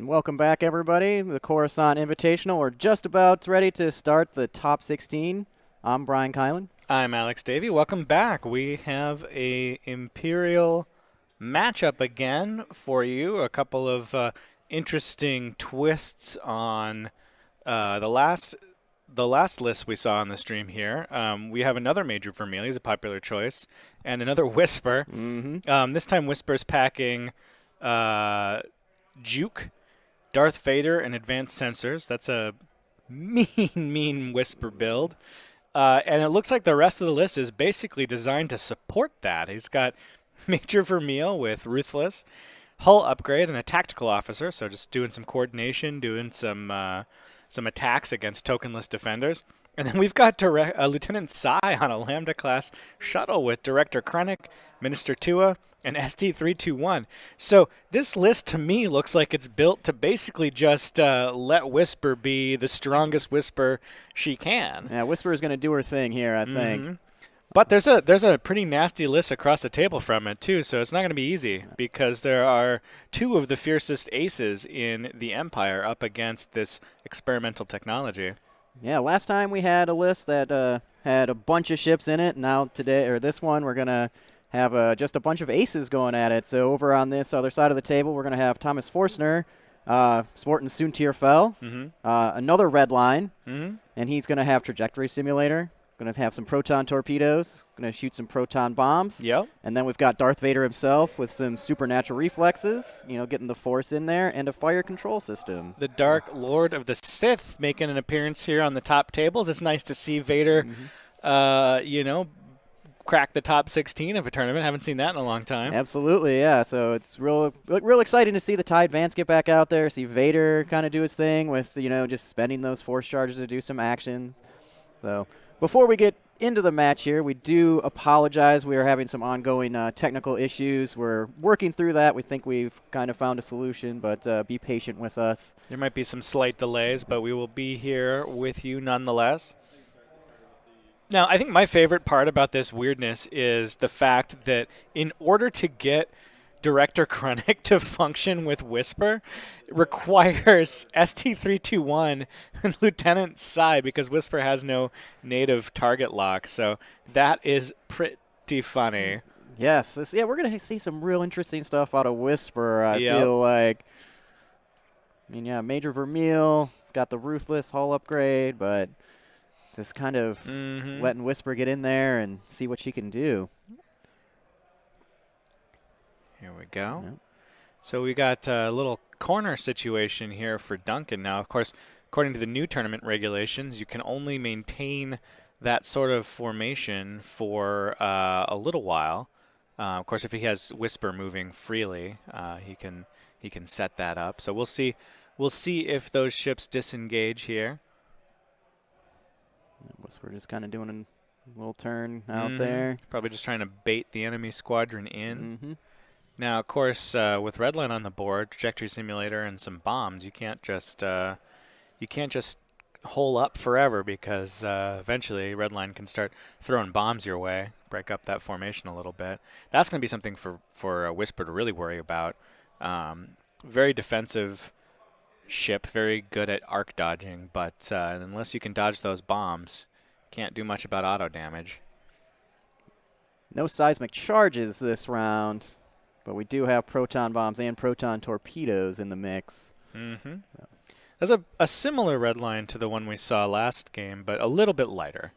Welcome back, everybody. The Coruscant Invitational. We're just about ready to start the top 16. I'm Brian Kylan. I'm Alex Davey. Welcome back. We have a Imperial matchup again for you. A couple of interesting twists on the last list we saw on the stream here. We have another Major Vermeil. He's a popular choice, and another Whisper. This time, Whisper's packing Juke, Darth Vader, and advanced sensors. That's a mean Whisper build. And it looks like the rest of the list is basically designed to support that. He's got Major Vermeil with Ruthless, hull upgrade, and a tactical officer, so just doing some coordination, doing some attacks against tokenless defenders. And then we've got Lieutenant Sai on a Lambda-class shuttle with Director Krennic, Minister Tua, and ST-321. So this list to me looks like it's built to basically just let Whisper be the strongest Whisper she can. Yeah, Whisper is going to do her thing here, I think. But there's a pretty nasty list across the table from it, too, so it's not going to be easy because there are two of the fiercest aces in the Empire up against this experimental technology. Yeah, last time we had a list that had a bunch of ships in it. Now today, or this one, we're going to have just a bunch of aces going at it. So over on this other side of the table, we're going to have Thomas Forstner sporting Soontir Fell, another red line, and he's going to have Trajectory Simulator. Going to have some proton torpedoes. Going to shoot some proton bombs. Yep. And then we've got Darth Vader himself with some supernatural reflexes, getting the Force in there, and a fire control system. The Dark Lord of the Sith making an appearance here on the top tables. It's nice to see Vader, crack the top 16 of a tournament. Haven't seen that in a long time. Absolutely, yeah. So it's real exciting to see the TIE Advance get back out there, see Vader kind of do his thing with, just spending those Force charges to do some action. So before we get into the match here, we do apologize. We are having some ongoing technical issues. We're working through that. We think we've kind of found a solution, but be patient with us. There might be some slight delays, but we will be here with you nonetheless. Now, I think my favorite part about this weirdness is the fact that in order to get Director Krennic to function with Whisper, it requires ST-321 and Lieutenant Sai because Whisper has no native target lock. So that is pretty funny. Yes. We're going to see some real interesting stuff out of Whisper, I feel like. Major Vermeil, it's got the Ruthless hull upgrade, but just kind of letting Whisper get in there and see what she can do. Here we go. Yep. So we got a little corner situation here for Duncan. Now, of course, according to the new tournament regulations, you can only maintain that sort of formation for a little while. Of course, if he has Whisper moving freely, he can set that up. So we'll see. We'll see if those ships disengage here. Whisper just kind of doing a little turn out there. Probably just trying to bait the enemy squadron in. Now, of course, with Redline on the board, Trajectory Simulator, and some bombs, you can't just hole up forever because eventually Redline can start throwing bombs your way, break up that formation a little bit. That's going to be something for Whisper to really worry about. Very defensive ship, very good at arc dodging, but unless you can dodge those bombs, can't do much about auto damage. No seismic charges this round. But we do have proton bombs and proton torpedoes in the mix. There's a similar red line to the one we saw last game, but a little bit lighter.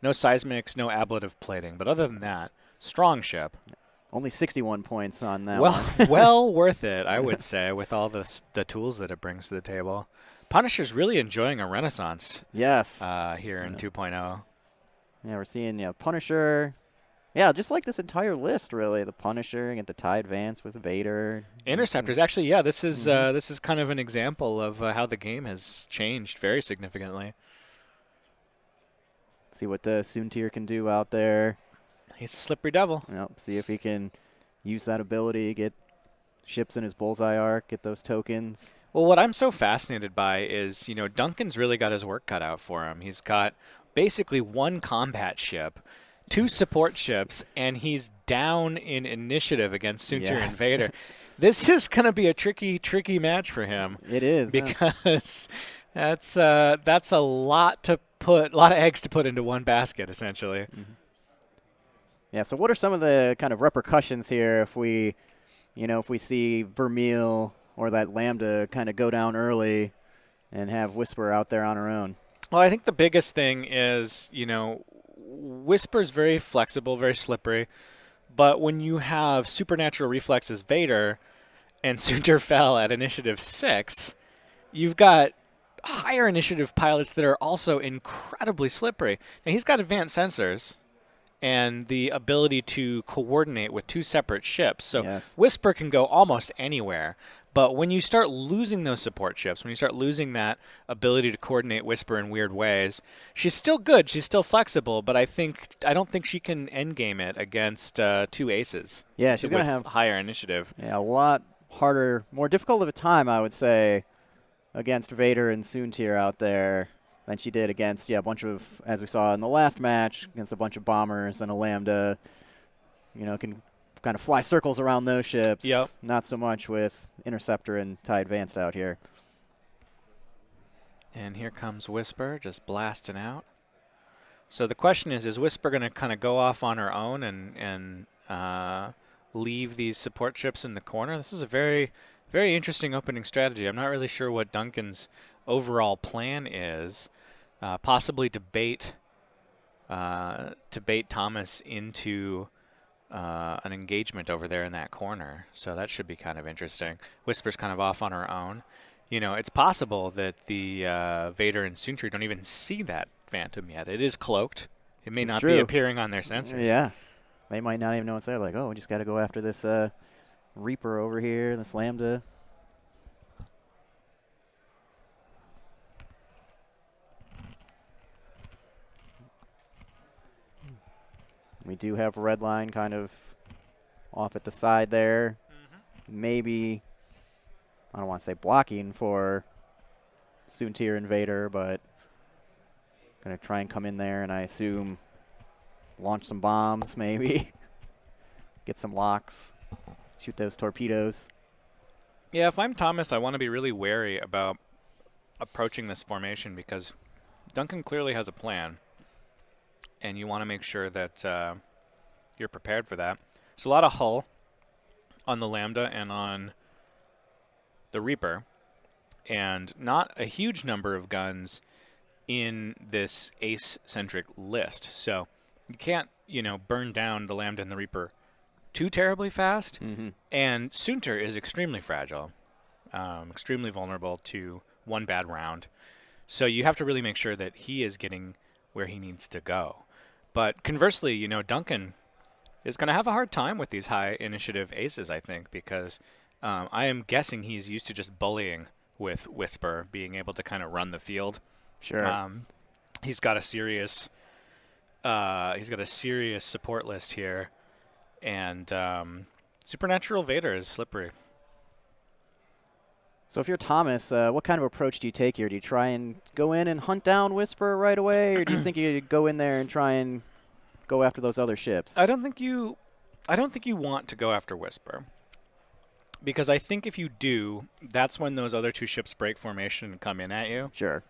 No seismics, no ablative plating. But other than that, strong ship. Only 61 points on that one. Well worth it, I would say, with all the tools that it brings to the table. Punisher's really enjoying a renaissance. Yes. Here in 2.0. Yeah, we're seeing Punisher. Yeah, just like this entire list, really. The Punisher, and the TIE Advance with Vader. Interceptors. Actually, yeah, this is kind of an example of how the game has changed very significantly. See what the Soontir can do out there. He's a slippery devil. Yep, see if he can use that ability, get ships in his bullseye arc, get those tokens. Well, what I'm so fascinated by is, Duncan's really got his work cut out for him. He's got basically one combat ship, 2 support ships, and he's down in initiative against Soontir and Vader. This is going to be a tricky match for him. It is. Because that's a lot of eggs to put into one basket, essentially. Mm-hmm. Yeah, so what are some of the kind of repercussions here if we see Vermeil or that Lambda kind of go down early and have Whisper out there on her own? Well, I think the biggest thing is, Whisper's very flexible, very slippery, but when you have Supernatural Reflexes Vader and Sunter fell at initiative 6, you've got higher initiative pilots that are also incredibly slippery. Now, he's got advanced sensors and the ability to coordinate with 2 separate ships. So yes. Whisper can go almost anywhere. But when you start losing those support ships, when you start losing that ability to coordinate Whisper in weird ways, she's still good, she's still flexible, but I don't think she can endgame it against 2 aces. Yeah, she's going to have higher initiative. Yeah, a lot harder, more difficult of a time, I would say, against Vader and Soontir out there than she did against, a bunch of, as we saw in the last match, against a bunch of bombers and a Lambda. Can kind of fly circles around those ships. Yep. Not so much with Interceptor and TIE Advanced out here. And here comes Whisper just blasting out. So the question is Whisper going to kind of go off on her own and leave these support ships in the corner? This is a very, very interesting opening strategy. I'm not really sure what Duncan's overall plan is. Possibly to bait Thomas into an engagement over there in that corner. So that should be kind of interesting. Whisper's kind of off on her own. It's possible that the Vader and Soontir don't even see that Phantom yet. It is cloaked. It may not be appearing on their sensors. Yeah. They might not even know it's there. Like, we just got to go after this Reaper over here, this Lambda. We do have red line kind of off at the side there. Mm-hmm. Maybe, I don't want to say blocking for Soontir and Vader, but going to try and come in there and I assume launch some bombs maybe. Get some locks. Shoot those torpedoes. Yeah, if I'm Thomas, I want to be really wary about approaching this formation because Duncan clearly has a plan. And you want to make sure that you're prepared for that. It's a lot of hull on the Lambda and on the Reaper, and not a huge number of guns in this ace-centric list. So you can't, burn down the Lambda and the Reaper too terribly fast. Mm-hmm. And Soontir is extremely fragile, extremely vulnerable to one bad round. So you have to really make sure that he is getting where he needs to go. But conversely, Duncan is going to have a hard time with these high initiative aces, I think, because I am guessing he's used to just bullying with Whisper, being able to kind of run the field. Sure. He's got a serious support list here, and Supernatural Vader is slippery. So if you're Thomas, what kind of approach do you take here? Do you try and go in and hunt down Whisper right away, or do you think you go in there and try and go after those other ships? I don't think you want to go after Whisper, because I think if you do, that's when those other 2 ships break formation and come in at you. Sure.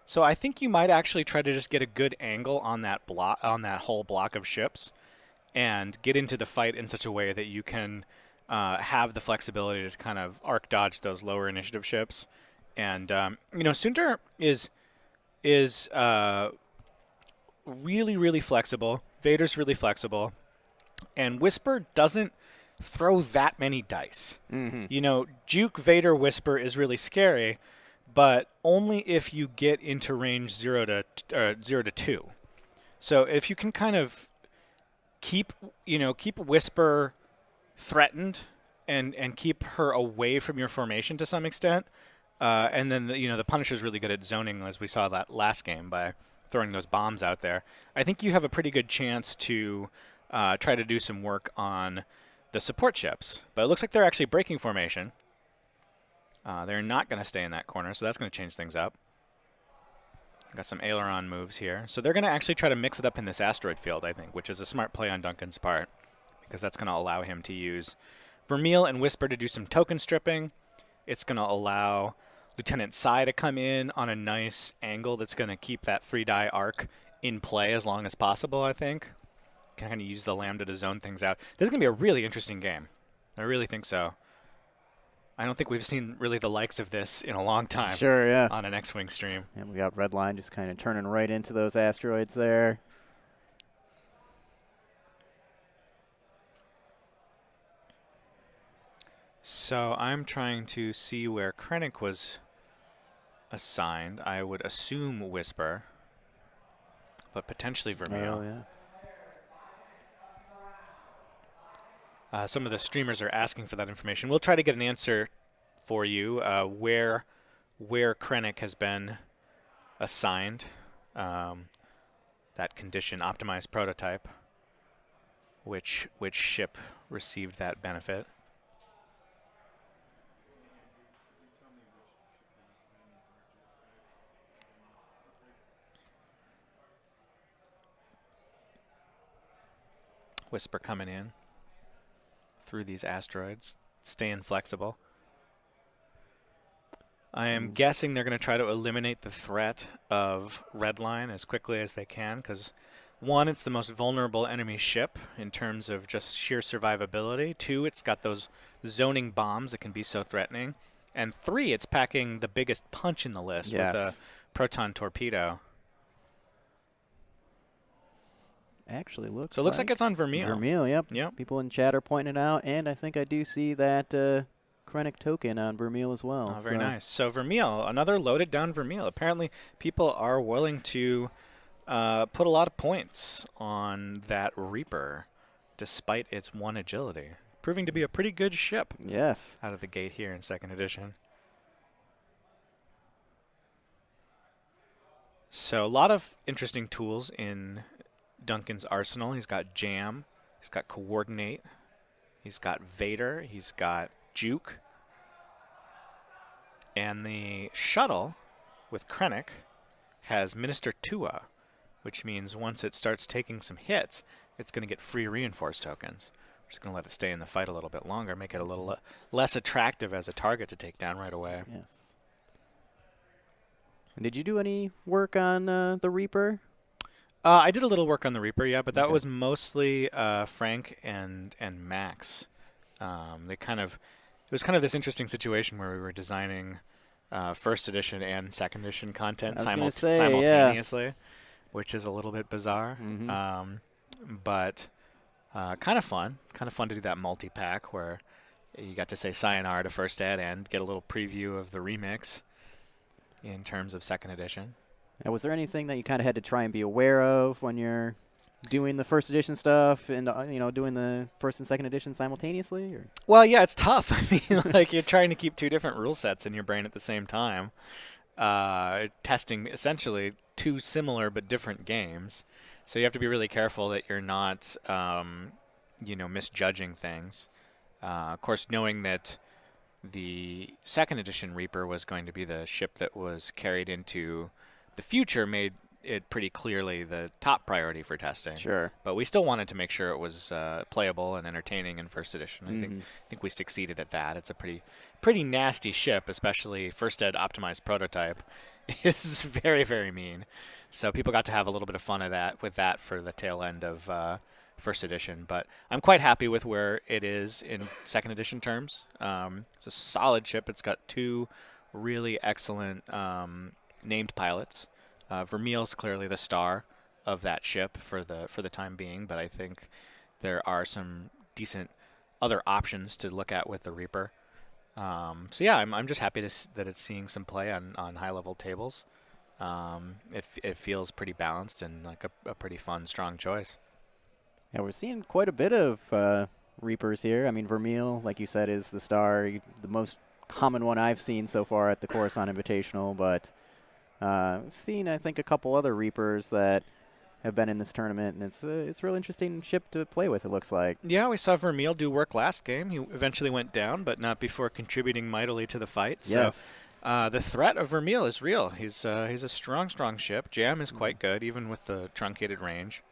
So I think you might actually try to just get a good angle on that whole block of ships, and get into the fight in such a way that you can have the flexibility to kind of arc dodge those lower initiative ships. And Soontir is really, really flexible. Vader's really flexible, and Whisper doesn't throw that many dice. Mm-hmm. Juke, Vader, Whisper is really scary, but only if you get into range 0 to 2. So if you can kind of keep Whisper threatened and keep her away from your formation to some extent, and then the Punisher's really good at zoning, as we saw that last game by throwing those bombs out there. I think you have a pretty good chance to try to do some work on the support ships, but it looks like they're actually breaking formation. They're not going to stay in that corner, so that's going to change things up. Got some aileron moves here. So they're going to actually try to mix it up in this asteroid field, I think, which is a smart play on Duncan's part, because that's going to allow him to use Vermeil and Whisper to do some token stripping. It's going to allow Lieutenant Sai to come in on a nice angle that's going to keep that 3-die arc in play as long as possible, I think. Can kind of use the Lambda to zone things out. This is going to be a really interesting game. I really think so. I don't think we've seen really the likes of this in a long time. Sure, yeah. On an X-Wing stream. And we got Redline just kind of turning right into those asteroids there. So I'm trying to see where Krennic was assigned. I would assume Whisper, but potentially Vermeil. Oh, yeah. Some of the streamers are asking for that information. We'll try to get an answer for you where Krennic has been assigned. That condition optimized prototype. Which ship received that benefit? Whisper coming in through these asteroids, staying flexible. I am guessing they're going to try to eliminate the threat of Redline as quickly as they can because, one, it's the most vulnerable enemy ship in terms of just sheer survivability. Two, it's got those zoning bombs that can be so threatening. And three, it's packing the biggest punch in the list with a proton torpedo. Actually looks So it looks like it's on Vermeil. Vermeil, yep. Yep. People in chat are pointing it out, and I think I do see that Krennic token on Vermeil as well. Oh, very nice. So Vermeil, another loaded down Vermeil. Apparently people are willing to put a lot of points on that Reaper despite its 1 agility. Proving to be a pretty good ship. Yes. Out of the gate here in 2nd edition. So a lot of interesting tools in Duncan's arsenal. He's got Jam, he's got Coordinate, he's got Vader, he's got Juke. And the shuttle with Krennic has Minister Tua, which means once it starts taking some hits, it's going to get free reinforced tokens. We're just going to let it stay in the fight a little bit longer, make it a little less attractive as a target to take down right away. Yes. And did you do any work on the Reaper? I did a little work on the Reaper, yeah, but that was mostly Frank and Max. It was kind of this interesting situation where we were designing 1st edition and 2nd edition content simultaneously, which is a little bit bizarre, but kind of fun. Kind of fun to do that multi-pack where you got to say sayonara to 1st ed and get a little preview of the remix in terms of 2nd edition. Now, was there anything that you kind of had to try and be aware of when you're doing the 1st edition stuff and doing the 1st and 2nd edition simultaneously? Or? Well, yeah, it's tough. I mean, like you're trying to keep 2 different rule sets in your brain at the same time, testing essentially 2 similar but different games. So you have to be really careful that you're not, misjudging things. Of course, knowing that the 2nd edition Reaper was going to be the ship that was carried into the future made it pretty clearly the top priority for testing. Sure. But we still wanted to make sure it was playable and entertaining in 1st edition. I think we succeeded at that. It's a pretty nasty ship, especially 1st ed optimized prototype. It's very, very mean. So people got to have a little bit of fun with that for the tail end of 1st edition. But I'm quite happy with where it is in 2nd edition terms. It's a solid ship. It's got 2 really excellent named pilots. Vermeil's clearly the star of that ship for the time being, but I think there are some decent other options to look at with the Reaper. So yeah, I'm just happy that it's seeing some play on high level tables. It feels pretty balanced and like a pretty fun, strong choice. Yeah, we're seeing quite a bit of Reapers here. I mean, Vermeil, like you said, is the star, the most common one I've seen so far at the Coruscant Invitational, but I've seen, I think, a couple other Reapers that have been in this tournament, and it's a real interesting ship to play with, it looks like. Yeah, we saw Vermeil do work last game. He eventually went down, but not before contributing mightily to the fight. Yes. So the threat of Vermeil is real. He's a strong ship. Jam is quite good, even with the truncated range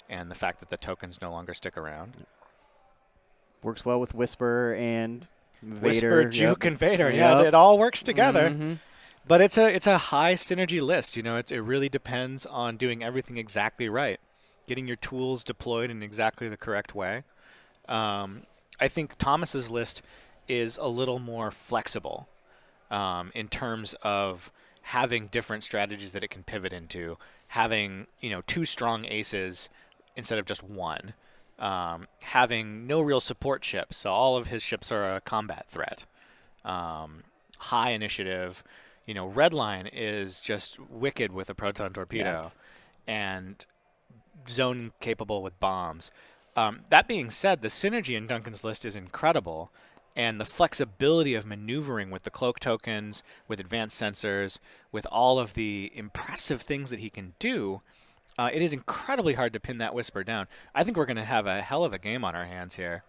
and the fact that the tokens no longer stick around. Works well with Whisper and Vader. Whisper, Juke, and Vader. Yep. Yeah, it all works together. Mm-hmm. But it's a high synergy list. You know, it really depends on doing everything exactly right, getting your tools deployed in exactly the correct way. I think Thomas's list is a little more flexible in terms of having different strategies that it can pivot into, having 2 strong aces instead of just one, having no real support ships, so all of his ships are a combat threat, high initiative. Redline is just wicked with a proton torpedo, and zone capable with bombs. That being said, the synergy in Duncan's list is incredible, and the flexibility of maneuvering with the cloak tokens, with advanced sensors, with all of the impressive things that he can do, it is incredibly hard to pin that Whisper down. I think we're going to have a hell of a game on our hands here.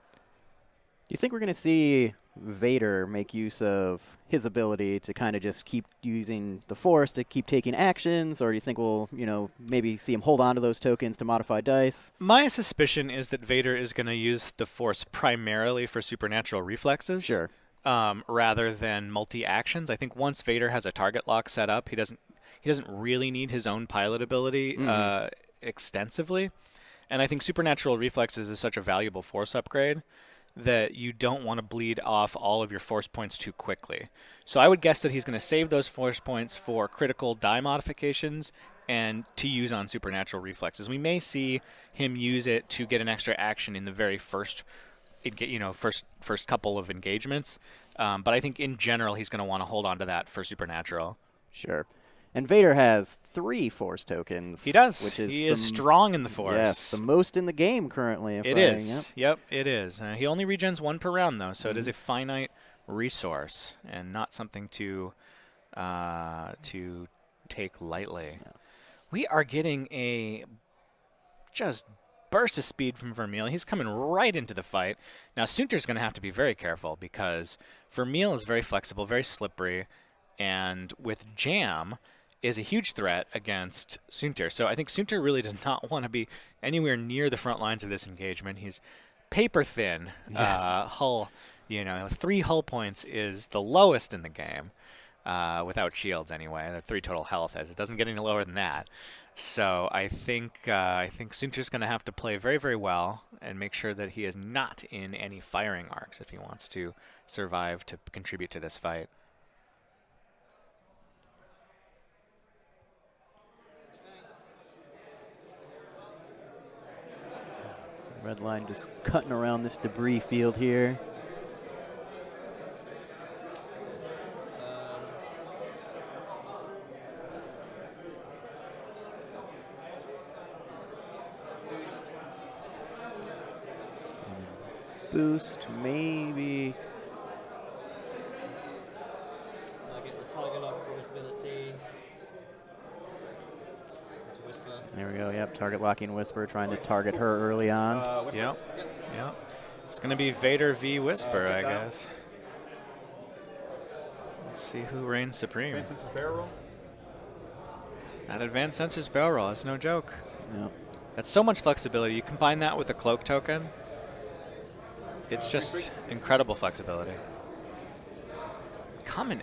Do you think we're going to see Vader make use of his ability to kind of just keep using the Force to keep taking actions, or do you think we'll, maybe see him hold on to those tokens to modify dice? My suspicion is that Vader is going to use the Force primarily for supernatural reflexes. Sure. Rather than multi-actions. I think once Vader has a target lock set up, he doesn't really need his own pilot ability extensively. And I think supernatural reflexes is such a valuable Force upgrade that you don't want to bleed off all of your Force points too quickly. So I would guess that he's going to save those Force points for critical die modifications and to use on supernatural reflexes. We may see him use it to get an extra action in the very first couple of engagements. But I think in general he's going to want to hold on to that for supernatural. Sure. And Vader has 3 Force tokens. He does. Which is he is strong in the Force. Yes, the most in the game currently. It is. Yep, it is. He only regens 1 per round, though, so it is a finite resource and not something to take lightly. Yeah. We are getting a just burst of speed from Vermeil. He's coming right into the fight. Now, Sunter's going to have to be very careful because Vermeil is very flexible, very slippery, and with Jam is a huge threat against Sunter. So I think Sunter really does not want to be anywhere near the front lines of this engagement. He's paper thin. Hull, 3 hull points is the lowest in the game, without shields anyway. They're 3 total health. It doesn't get any lower than that. So I think Sunter's going to have to play very, very well and make sure that he is not in any firing arcs if he wants to survive to contribute to this fight. Red line just cutting around this debris field here. Boost, maybe. Get the target lock for visibility. There we go. Yep, target locking Whisper, trying to target her early on. Yep. It's going to be Vader v. Whisper, I guess. Let's see who reigns supreme. Advanced Sensors barrel roll. That Advanced Sensors barrel roll, that's no joke. Yep. That's so much flexibility. You combine that with a cloak token. It's just incredible flexibility. Coming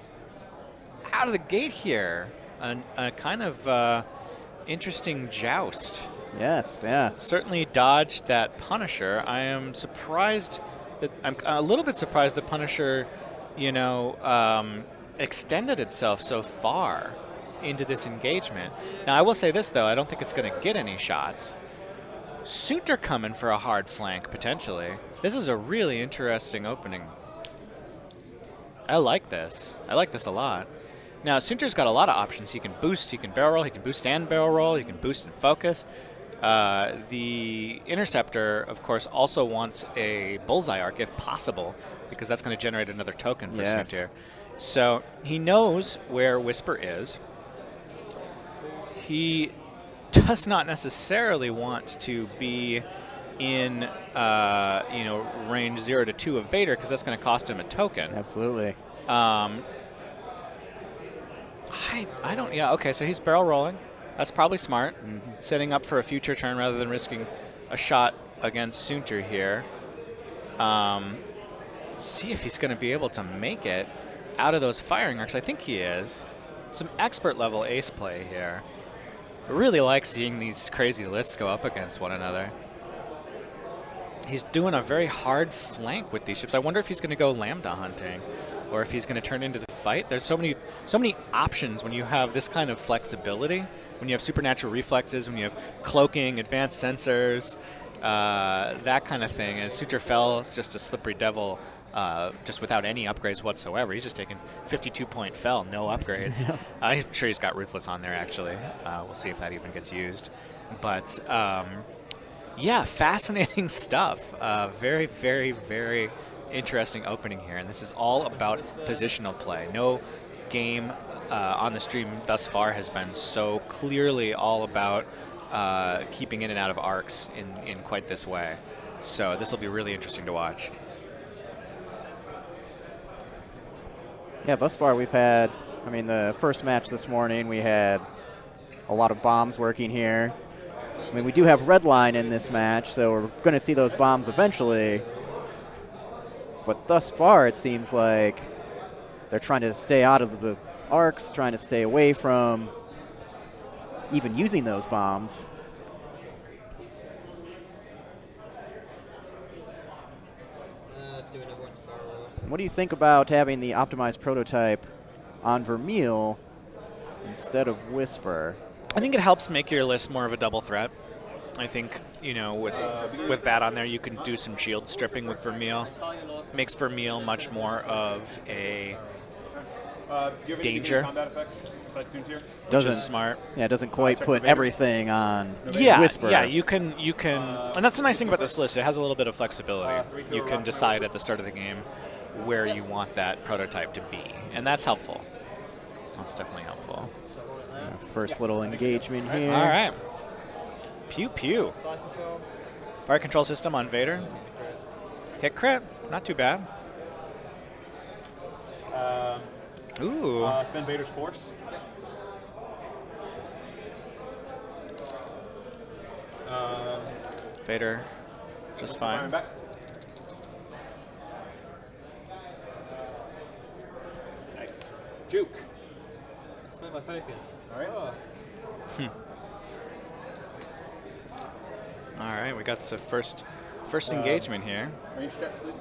out of the gate here, a kind of interesting joust. Yes, yeah. Certainly dodged that Punisher. I am surprised that I'm a little bit surprised the Punisher, extended itself so far into this engagement. Now I will say this though, I don't think it's going to get any shots. Sunter coming for a hard flank potentially. This is a really interesting opening. I like this. I like this a lot. Now, Sunter's got a lot of options. He can boost, he can barrel roll, he can boost and barrel roll, he can boost and focus. The Interceptor, of course, also wants a bullseye arc if possible, because that's going to generate another token for Sunter. So he knows where Whisper is. He does not necessarily want to be in range 0 to 2 of Vader, because that's going to cost him a token. Absolutely. I don't. Yeah. Okay. So he's barrel rolling. That's probably smart. Setting up for a future turn rather than risking a shot against Sunter here. See if he's going to be able to make it out of those firing arcs. I think he is. Some expert level ace play here. I really like seeing these crazy lists go up against one another. He's doing a very hard flank with these ships. I wonder if he's going to go lambda hunting or if he's going to turn into the fight. There's so many options when you have this kind of flexibility, when you have supernatural reflexes, when you have cloaking, advanced sensors, that kind of thing. And Suture Fell is just a slippery devil, just without any upgrades whatsoever. He's just taking 52-point Fell, no upgrades. I'm sure he's got Ruthless on there, actually. We'll see if that even gets used. But yeah, fascinating stuff. Very, very, very interesting opening here. And this is all about positional play. No game on the stream thus far has been so clearly all about keeping in and out of arcs in quite this way. So this will be really interesting to watch. Yeah, thus far we've had, I mean, the first match this morning, we had a lot of bombs working here. I mean, we do have red line in this match, so we're going to see those bombs eventually. But thus far, it seems like they're trying to stay out of the arcs, trying to stay away from even using those bombs. Do another one to barrel. What do you think about having the optimized prototype on Vermeil instead of Whisper? I think it helps make your list more of a double threat. I think, you know, with that on there, you can do some shield stripping with Vermeil. Makes Vermeil much more of a danger. Which is smart. Yeah, it doesn't quite put everything on Yeah, Whisper. yeah, you can, and that's the nice thing about this list. It has a little bit of flexibility. You can decide at the start of the game where you want that prototype to be, and that's helpful. That's definitely helpful. First little engagement here. All right. Pew pew. Fire control system on Vader. Hit crit. Not too bad. Ooh. Spend Vader's Force. Vader, just fine. Back. Nice. Juke. Spend my focus. All right. Oh. All right, we got the first engagement here. Range check, please.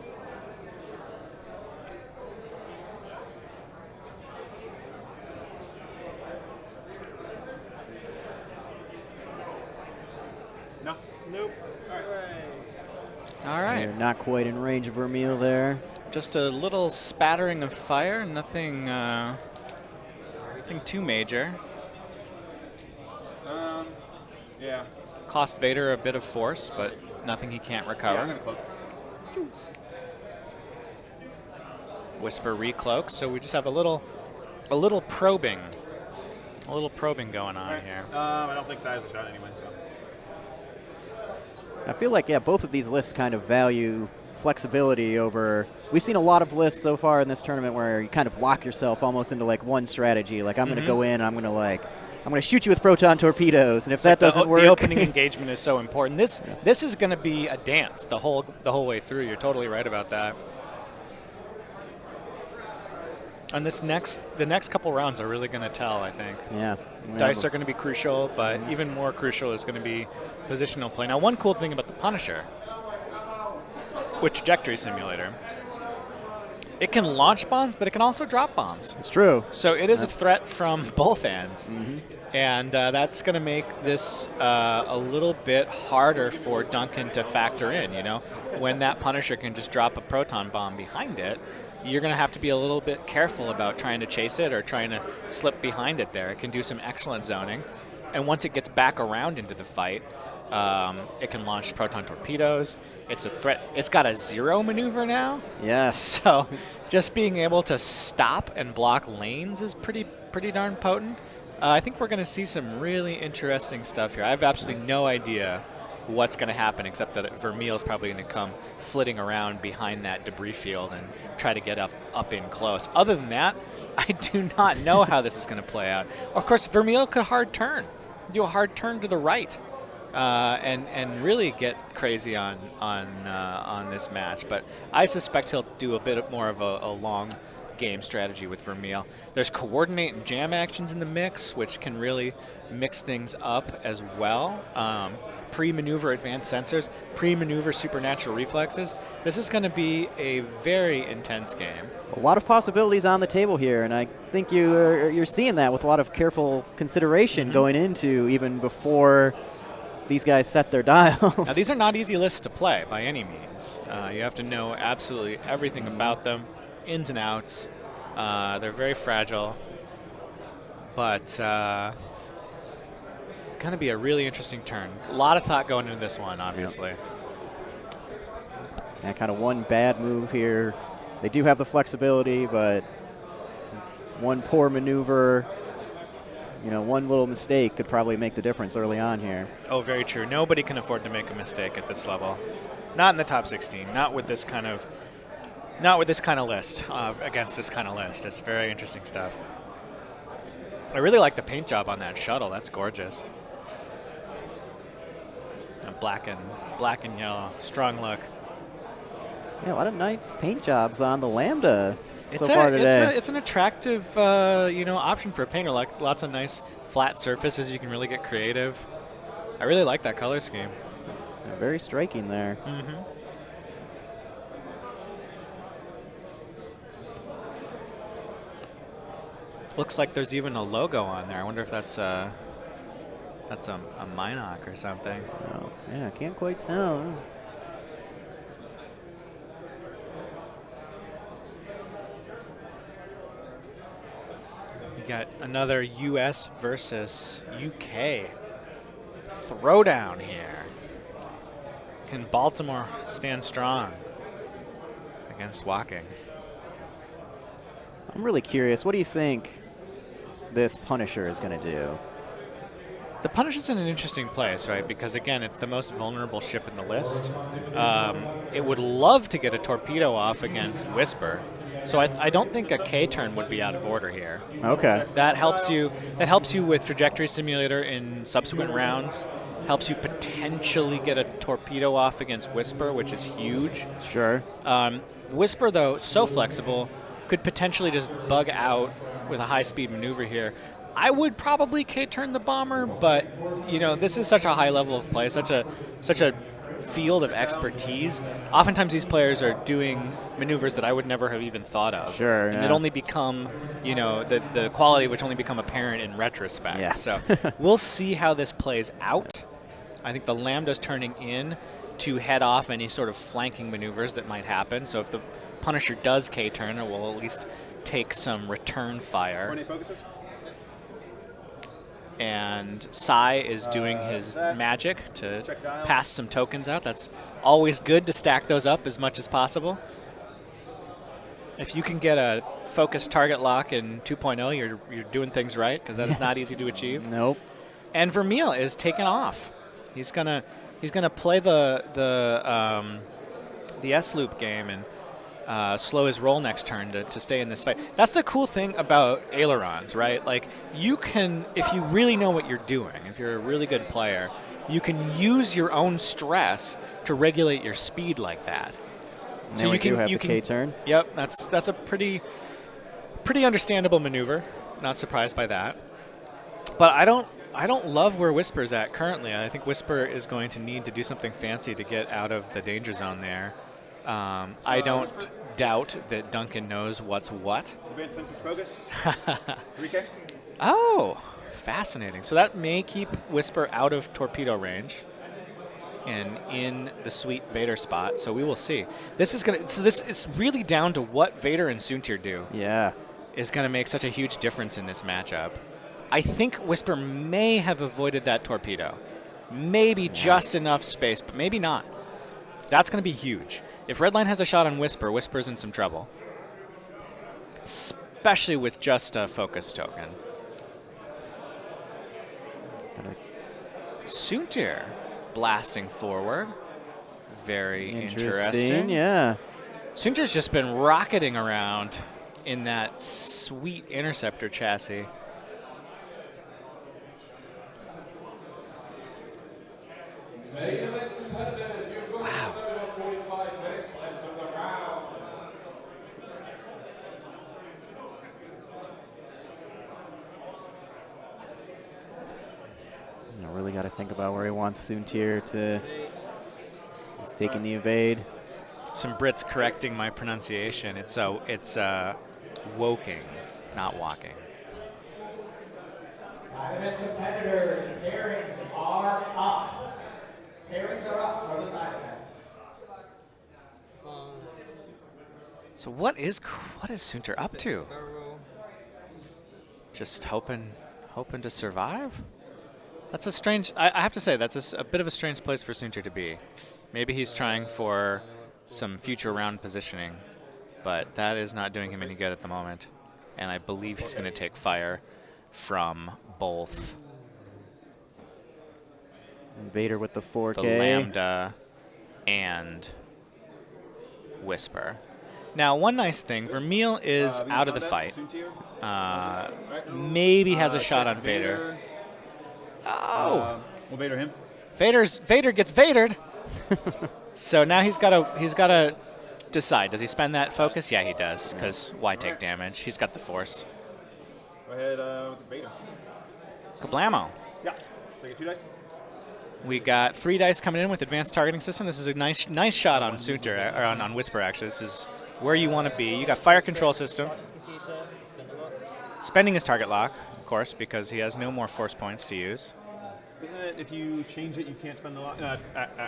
No. Nope. All right. They're not quite in range of Vermeil there. Just a little spattering of fire, nothing too major. Yeah. Cost Vader a bit of force, but nothing he can't Yeah, I'm recover. gonna cloak. Whisper recloak, so we just have a little probing going on here. I don't think Sai has a shot anyway, so. I feel like, yeah, both of these lists kind of value flexibility over. We've seen a lot of lists so far in this tournament where you kind of lock yourself almost into like one strategy. Like I'm going to go in, I'm going to shoot you with proton torpedoes, and if that doesn't work, the opening engagement is so important. This is going to be a dance the whole way through. You're totally right about that. And the next couple rounds are really going to tell, I think. Yeah. Dice are going to be crucial, but even more crucial is going to be positional play. Now, one cool thing about the Punisher with Trajectory Simulator, it can launch bombs, but it can also drop bombs. It's true. So it is a threat from both ends. And that's going to make this a little bit harder for Duncan to factor in, you know. When that Punisher can just drop a proton bomb behind it, you're going to have to be a little bit careful about trying to chase it or trying to slip behind it there. It can do some excellent zoning. And once it gets back around into the fight, it can launch proton torpedoes. It's a threat. It's got a 0 maneuver now. Yes. So just being able to stop and block lanes is pretty darn potent. I think we're going to see some really interesting stuff here. I have absolutely no idea what's going to happen, except that Vermeil's probably going to come flitting around behind that debris field and try to get up in close. Other than that, I do not know how this is going to play out. Of course, Vermeil could hard turn, do a hard turn to the right. and really get crazy on this match. But I suspect he'll do a bit more of a long game strategy with Vermeil. There's coordinate and jam actions in the mix, which can really mix things up as well. Pre-maneuver advanced sensors, pre-maneuver supernatural reflexes. This is going to be a very intense game. A lot of possibilities on the table here, and I think you're seeing that with a lot of careful consideration going into even before these guys set their dials. Now, these are not easy lists to play by any means. You have to know absolutely everything about them, ins and outs. They're very fragile, but going to be a really interesting turn. A lot of thought going into this one, obviously. And kind of one bad move here. They do have the flexibility, but one poor maneuver, one little mistake could probably make the difference early on here. Oh, very true. Nobody can afford to make a mistake at this level. Not in the top 16. Not with this kind of list. Against this kind of list. It's very interesting stuff. I really like the paint job on that shuttle. That's gorgeous. Black and yellow. Strong look. Yeah, a lot of nice paint jobs on the Lambda so far today. It's an attractive option for a painter. Like lots of nice flat surfaces. You can really get creative. I really like that color scheme. Very striking there. Mm-hmm. Looks like there's even a logo on there. I wonder if that's a Minoc or something. Oh, yeah, I can't quite tell. You got another U.S. versus UK throwdown here. Can Baltimore stand strong against Woking? I'm really curious. What do you think this Punisher is going to do? The Punisher's in an interesting place, right? Because, again, it's the most vulnerable ship in the list. It would love to get a torpedo off against Whisper. So I don't think a K turn would be out of order here. Okay. That helps you with Trajectory Simulator in subsequent rounds. Helps you potentially get a torpedo off against Whisper, which is huge. Sure. Whisper, though, so flexible, could potentially just bug out with a high-speed maneuver here. I would probably K-turn the bomber, but this is such a high level of play, such a field of expertise. Oftentimes these players are doing maneuvers that I would never have even thought of. Sure. And that only become, the quality of which only become apparent in retrospect. Yes. So we'll see how this plays out. I think the Lambda's turning in to head off any sort of flanking maneuvers that might happen. So if the Punisher does K-turn, it will at least take some return fire. And Sai is doing his magic to pass some tokens out. That's always good to stack those up as much as possible. If you can get a focused target lock in 2.0, you're doing things right, because that is not easy to achieve. Nope. And Vermeil is taken off. He's gonna play the S-loop game and slow his roll next turn to stay in this fight. That's the cool thing about ailerons, right? Like, you can, if you really know what you're doing, if you're a really good player, you can use your own stress to regulate your speed like that. And so you can K-turn. Yep, that's a pretty understandable maneuver. Not surprised by that. But I don't love where Whisper's at currently. I think Whisper is going to need to do something fancy to get out of the danger zone there. I don't doubt that Duncan knows what's what. Advanced sensors focus. 3K. Oh, fascinating. So that may keep Whisper out of torpedo range and in the sweet Vader spot. So we will see. This is really down to what Vader and Soontir do. Yeah. Is going to make such a huge difference in this matchup. I think Whisper may have avoided that torpedo. Maybe just enough space, but maybe not. That's going to be huge. If Redline has a shot on Whisper, Whisper's in some trouble. Especially with just a focus token. Soontir blasting forward. Very interesting. Yeah. Soontir's just been rocketing around in that sweet interceptor chassis. Wow. You really got to think about where he wants Soontir to. He's taking the evade. Some Brits correcting my pronunciation. It's woking, not walking. Tournament competitors, pairings are up. Pairings are up for the side events. So what is Soontir up to? Just hoping to survive? That's a strange. I have to say that's a bit of a strange place for Soontir to be. Maybe he's trying for some future round positioning, but that is not doing him any good at the moment. And I believe he's going to take fire from both Invader with the 4K. the Lambda and Whisper. Now, one nice thing, Vermeil is out of the fight. Maybe has a shot on Vader. Oh, We'll Vader him. Vader gets Vadered. So now he's got to decide. Does he spend that focus? Yeah, he does. Because why take damage? He's got the Force. Go ahead with Vader. Kablamo. Yeah. Take a 2 dice. We got 3 dice coming in with advanced targeting system. This is a nice shot on Soontir, or on Whisper actually. This is where you want to be. You got fire control system. Spending his target lock, of course, because he has no more force points to use. Isn't it if you change it, you can't spend the lock? No,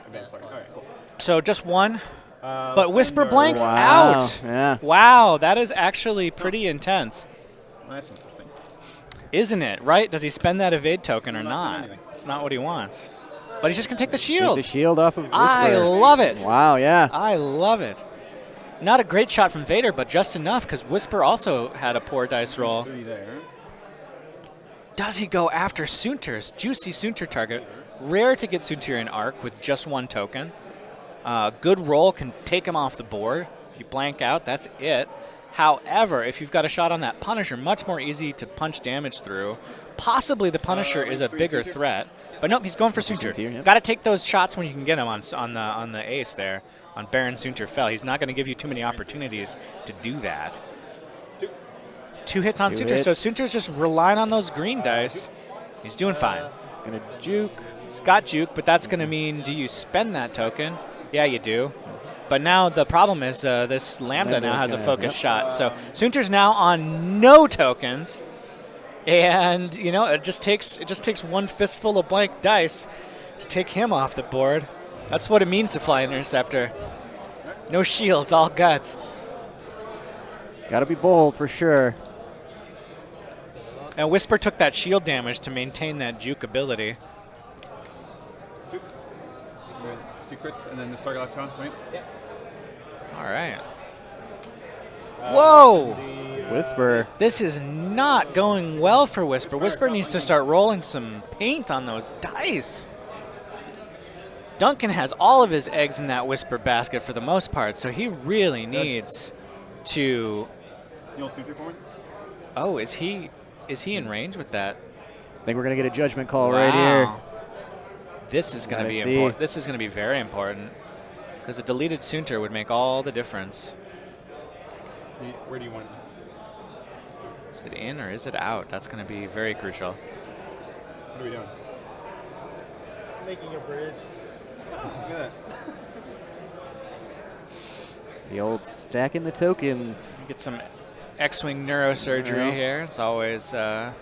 advanced target. All right, cool. So just one. But Whisper Spender. blanks Wow. out. Yeah. Wow, that is actually pretty intense. That's interesting. Isn't it, right? Does he spend that evade token or Not not? doing anything. It's not what he wants. But he's just going to take the Take shield. the shield off of Whisper. I love it. Wow, yeah. I love it. Not a great shot from Vader, but just enough because Whisper also had a poor dice roll. 3 there. Does he go after Soontir's juicy Soontir target? Rare to get Soontir in arc with just 1 token. Good roll can take him off the board. If you blank out, that's it. However, if you've got a shot on that Punisher, much more easy to punch damage through. Possibly the Punisher is a bigger threat. But nope, he's going for Soontir. Yep. Got to take those shots when you can get them on the ace there, on Baron Soontir Fell. He's not going to give you too many opportunities to do that. 2 hits on Two Soontir, so hits. Soontir's just relying on those green dice. He's doing fine. It's going to juke. He's got juke, but that's going to mean, do you spend that token? Yeah, you do. But now the problem is this Lambda now has a focus shot. So Soontir's now on no tokens. And, you know, it just takes 1 fistful of blank dice to take him off the board. That's what it means to fly an interceptor. No shields, all guts. Got to be bold for sure. And Whisper took that shield damage to maintain that juke ability. 2. 2 crits, and then this target lock's on, right? All right. Whoa! Whisper. This is not going well for Whisper. Whisper needs to start rolling some paint on those dice. Duncan has all of his eggs in that Whisper basket for the most part, so he really needs to... The old 2-3 forward. Oh, is he in range with that? I think we're going to get a judgment call right here. Wow. This is going to Gotta be see. important. This is going to be very important because a deleted Soontir would make all the difference. Where do you want it? Is it in or is it out? That's going to be very crucial. What are we doing? Making a bridge. Look at that. The old stacking the tokens. Get some X-Wing neurosurgery Yeah. here. It's always... No,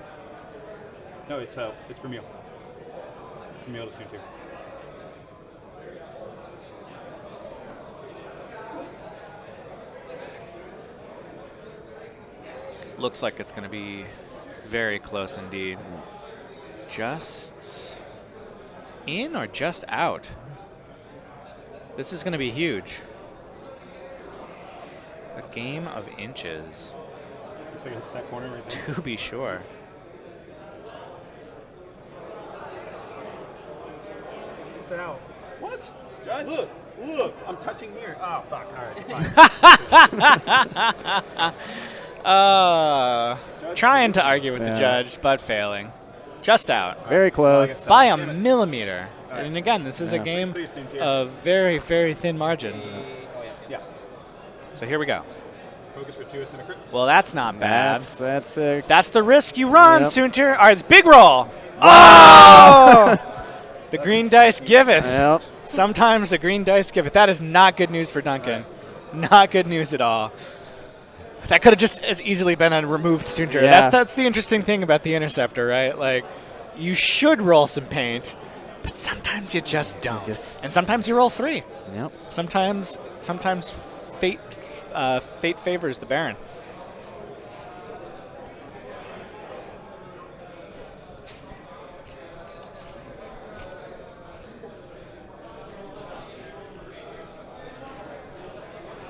it's Vermeil. It's Vermeil to Soontir. Looks like it's going to be very close indeed. Just in or just out? This is going to be huge. A game of inches, Looks like it's that corner right there. to be sure. It's out. What? Judge? Look, I'm touching here. Oh, fuck. All right, fine. Trying to argue with the Yeah. judge, but failing. Just out. Very close. By a millimeter. And again, this is a Yeah. game of very, very thin margins. Oh, yeah. Yeah. So here we go. Focus for 2 hits and a crit. Well, that's not bad. That's The risk you run, Yep. Soontir. All right, it's big roll. Oh! The green dice giveth. Yep. Sometimes the green dice giveth. That is not good news for Duncan. Not good news at all. That could have just as easily been a removed Soontir. Yeah. That's the interesting thing about the Interceptor, right? Like, you should roll some paint, but sometimes you just don't. And sometimes you roll 3. Yep. Sometimes fate favors the Baron.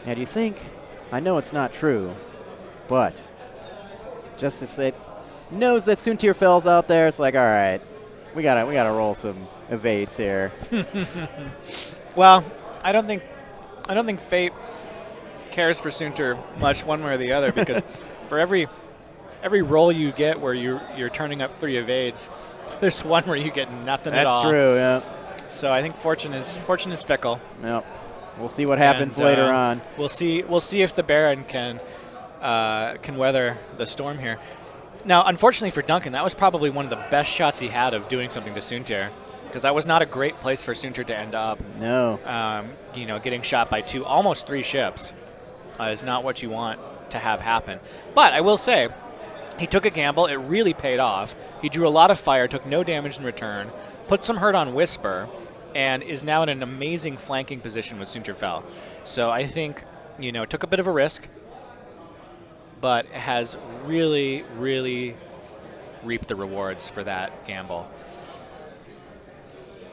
Now, do you think? I know it's not true, but just to say, knows that Soontir Fell's out there. It's like, all right, we gotta roll some evades here. Well, I don't think fate cares for Soontir much one way or the other, because for every roll you get where you're turning up 3 evades, there's one where you get nothing at all. That's true. Yeah. So I think fortune is fickle. Yep. We'll see what happens And, later on. We'll see if the Baron can weather the storm here. Now, unfortunately for Duncan, that was probably one of the best shots he had of doing something to Soontir, because that was not a great place for Soontir to end up. No. Getting shot by almost 3 ships is not what you want to have happen. But I will say, he took a gamble. It really paid off. He drew a lot of fire, took no damage in return, put some hurt on Whisper, and is now in an amazing flanking position with Soontir Fel. So I think, took a bit of a risk, but has really, really reaped the rewards for that gamble.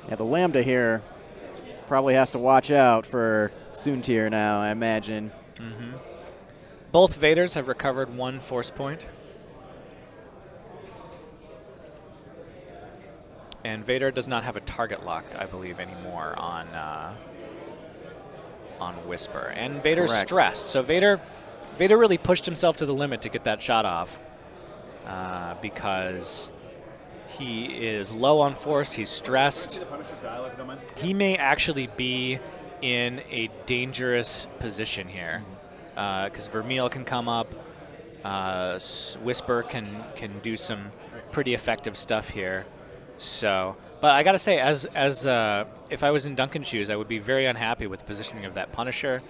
Yeah, the Lambda here probably has to watch out for Soontir now, I imagine. Mm-hmm. Both Vaders have recovered 1 force point. And Vader does not have a target lock, I believe, anymore on Whisper. And Vader's Correct. stressed. So Vader really pushed himself to the limit to get that shot off, because he is low on force. He's stressed. He may actually be in a dangerous position here, because Vermeil can come up. Whisper can do some pretty effective stuff here. So, but I gotta say, as if I was in Duncan's shoes, I would be very unhappy with the positioning of that Punisher.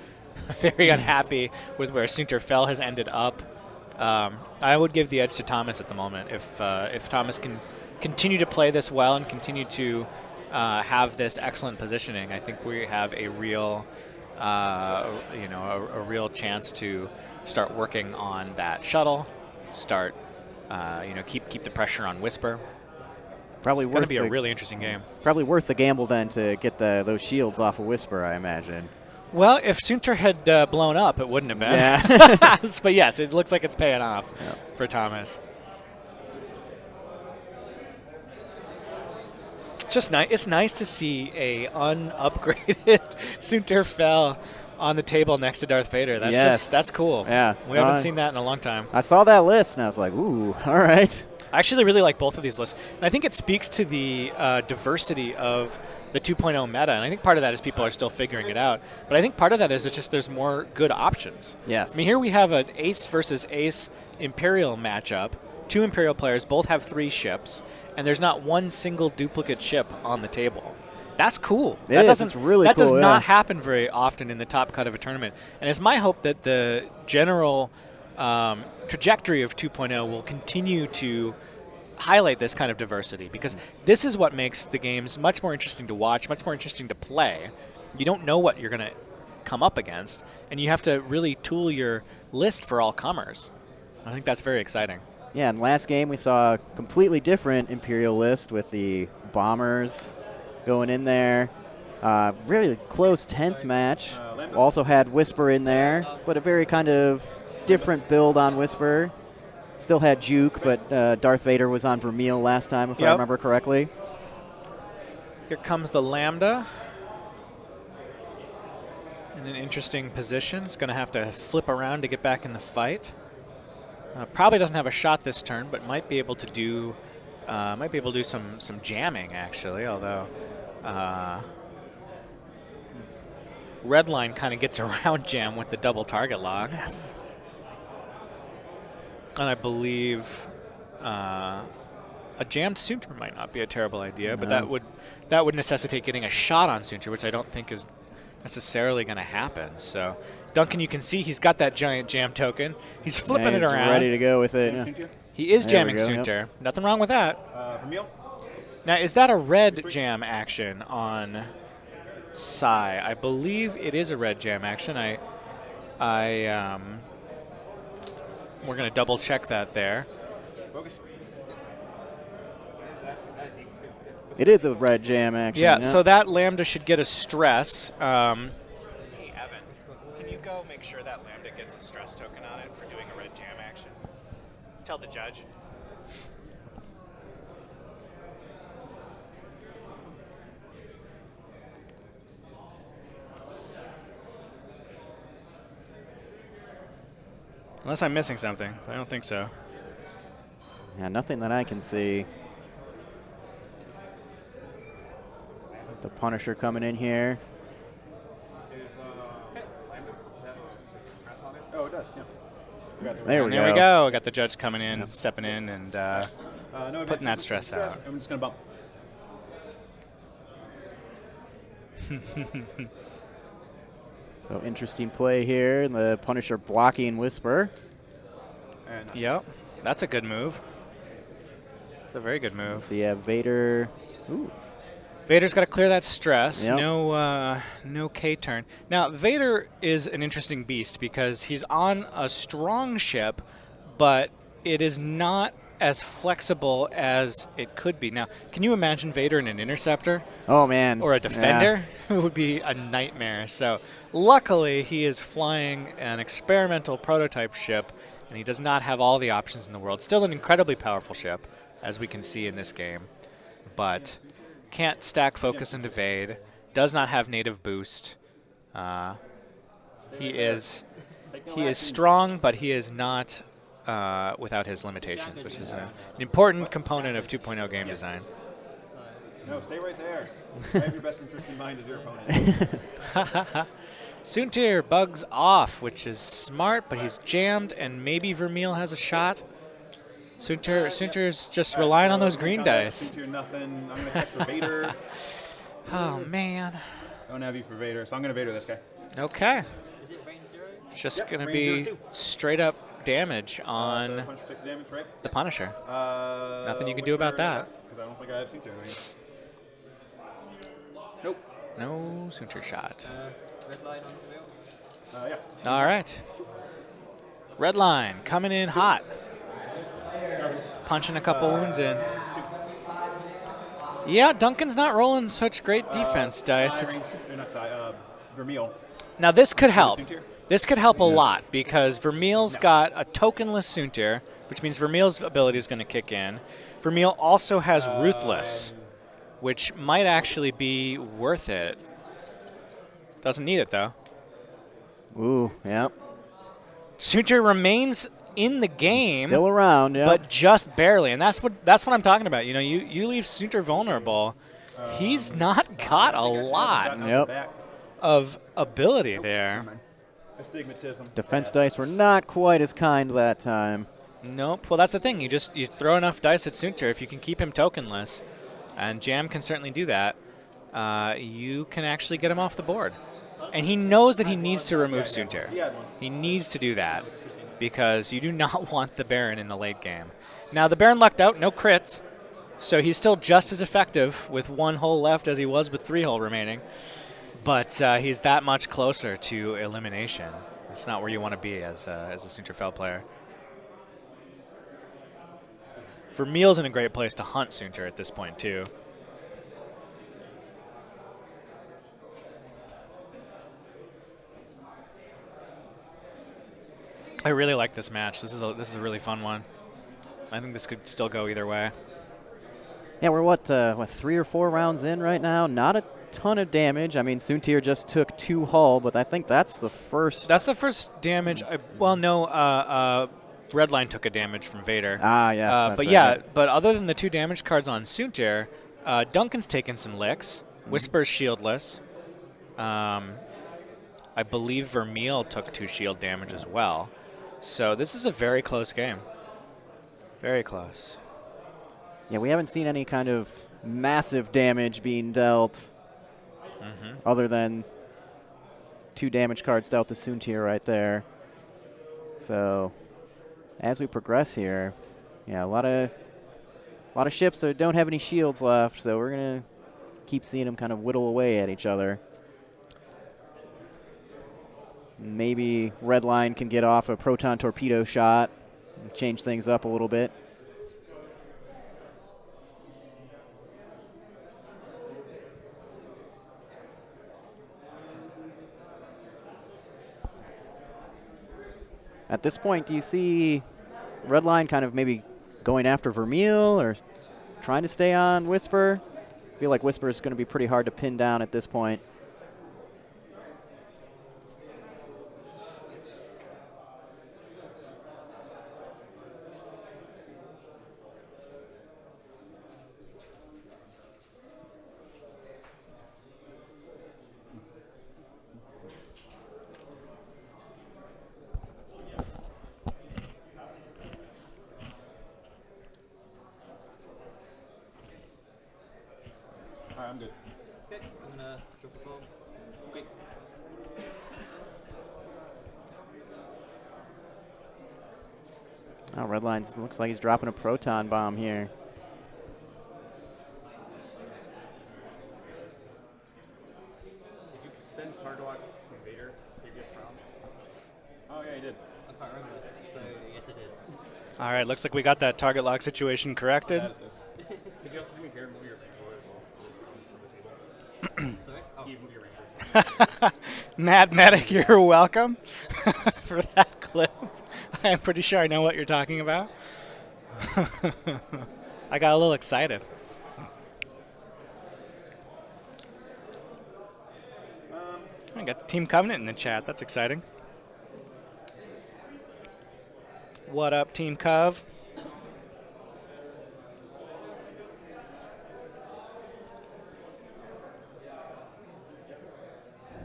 Very unhappy with where Soontir Fel has ended up. I would give the edge to Thomas at the moment. If Thomas can continue to play this well and continue to have this excellent positioning, I think we have a real, a real chance to start working on that shuttle. Start, keep the pressure on Whisper. Probably It's going to worth be a really interesting game. Probably worth the gamble then to get those shields off of Whisper, I imagine. Well, if Soontir had blown up, it wouldn't have been. Yeah. But yes, it looks like it's paying off for Thomas. It's just nice. It's nice to see a unupgraded Soontir Fel on the table next to Darth Vader. That's cool. Yeah. We haven't seen that in a long time. I saw that list and I was like, ooh, all right. I actually really like both of these lists. And I think it speaks to the diversity of the 2.0 meta. And I think part of that is people are still figuring it out. But I think part of that is it's just there's more good options. Yes. I mean, here we have an ace versus ace Imperial matchup. 2 Imperial players both have 3 ships. And there's not one single duplicate ship on the table. That's cool. It's really that cool, does not happen very often in the top cut of a tournament. And it's my hope that the general trajectory of 2.0 will continue to highlight this kind of diversity, because this is what makes the games much more interesting to watch, much more interesting to play. You don't know what you're going to come up against, and you have to really tool your list for all comers. I think that's very exciting. Yeah, and last game we saw a completely different Imperial list with the bombers going in there. Really close, tense match. Also had Whisper in there, but a very kind of different build on Whisper. Still had Juke, but Darth Vader was on Vermeil last time, if I remember correctly. Here comes the Lambda. In an interesting position. It's going to have to flip around to get back in the fight. Probably doesn't have a shot this turn, but might be able to do some jamming actually. Although Redline kind of gets around Jam with the double target lock. Yes. And I believe a jammed Soontir might not be a terrible idea, but that would necessitate getting a shot on Soontir, which I don't think is necessarily going to happen. So Duncan, you can see he's got that giant jam token. He's flipping And it he's around. ready to go with it. Jamming Yeah. Soontir? He is There we jamming go, Soontir. yep. Nothing wrong with that. Vermeil? Now, is that a red jam action on Sai? I believe it is a red jam action. We're going to double check that there. Focus. It is a red jam action. Yeah, so that Lambda should get a stress. Hey, Evan, can you go make sure that Lambda gets a stress token on it for doing a red jam action? Tell the judge. Unless I'm missing something. I don't think so. Yeah, nothing that I can see. The Punisher coming in here. Oh, it does, yeah. There we There go. we go. Got the judge coming in, stepping in, and No putting that stress out. I'm just going to bump. So interesting play here. And the Punisher blocking Whisper. And Yep, that's a good move. It's a very good move. So you have Vader. Ooh. Vader's got to clear that stress. Yep. No K turn. Now Vader is an interesting beast because he's on a strong ship, but it is not as flexible as it could be. Now, can you imagine Vader in an interceptor Oh, man. or a Yeah. defender? It would be a nightmare. So luckily, he is flying an experimental prototype ship, and he does not have all the options in the world. Still an incredibly powerful ship, as we can see in this game, but can't stack focus and evade, does not have native boost. He is strong, but he is not without his limitations, which is an important component of 2.0 game design. no, stay right there. Have your best interest in mind as your opponent. Soontir bugs off, which is smart, but he's jammed, and maybe Vermeil has a shot. Soontir's just relying on those green dice. Soontir, nothing. I'm going to check for Vader. Oh, man. Don't have you for Vader, so I'm going to Vader this guy. Okay. Is it range 0? It's just Yep, going to range be 0-2. straight up damage on Punch takes damage, right? the Punisher. Nothing you can do wait, about where that. is Because I don't think I have Soontir. Nope. No Soontir shot. Red line on the wheel. Yeah. All right. Red line coming in hot. Punching a couple wounds in. Yeah, Duncan's not rolling such great defense dice. It's, Vermeil. now this could help. Soontir? This could help a lot because Vermeil's got a tokenless Soontir, which means Vermeil's ability is going to kick in. Vermeil also has Ruthless, which might actually be worth it. Doesn't need it though. Ooh, yep. Soontir remains in the game, Still around, yeah. but just barely, and that's what I'm talking about. You know, you leave Soontir vulnerable. He's not got a lot Yep. of ability there. Astigmatism. Defense dice were not quite as kind that time. Nope. Well, that's the thing. You throw enough dice at Soontir, if you can keep him tokenless, and Jam can certainly do that, you can actually get him off the board. And he knows that he needs to remove Soontir. He needs to do that because you do not want the Baron in the late game. Now, the Baron lucked out, no crits, so he's still just as effective with 1 hole left as he was with 3 hole remaining. But he's that much closer to elimination. It's not where you want to be as a Soontir Fel player. Vermeil's in a great place to hunt Soontir at this point, too. I really like this match. This is a really fun one. I think this could still go either way. Yeah, we're what 3 or 4 rounds in right now. Not a ton of damage. I mean, Soontir just took 2 hull, but I think that's the first. That's the first damage. Well, no, Redline took a damage from Vader. Ah, yes. that's But right. yeah, but other than the 2 damage cards on Soontir, Duncan's taken some licks. Whisper's shieldless. I believe Vermeil took 2 shield damage as well. So this is a very close game. Very close. Yeah, we haven't seen any kind of massive damage being dealt other than 2 damage cards dealt to Soontir right there. So as we progress here, yeah, a lot of ships that don't have any shields left, so we're going to keep seeing them kind of whittle away at each other. Maybe Redline can get off a proton torpedo shot and change things up a little bit. At this point, do you see Redline kind of maybe going after Vermeil or trying to stay on Whisper? I feel like Whisper is going to be pretty hard to pin down at this point. Alright, I'm good. Okay, I'm gonna drop the ball. Okay. Oh, Redline looks like he's dropping a proton bomb here. Did you spend target lock from Vader previous round? Oh yeah, he did. I can't remember, so yes I did. All right, looks like we got that target lock situation corrected. That is this. Could you also do me a favor and move your ranger as well from the table? Sorry? Oh, Can you move your ranger? Mad Medic, you're welcome for that clip. I'm pretty sure I know what you're talking about. I got a little excited. I got Team Covenant in the chat. That's exciting. What up, Team Cov?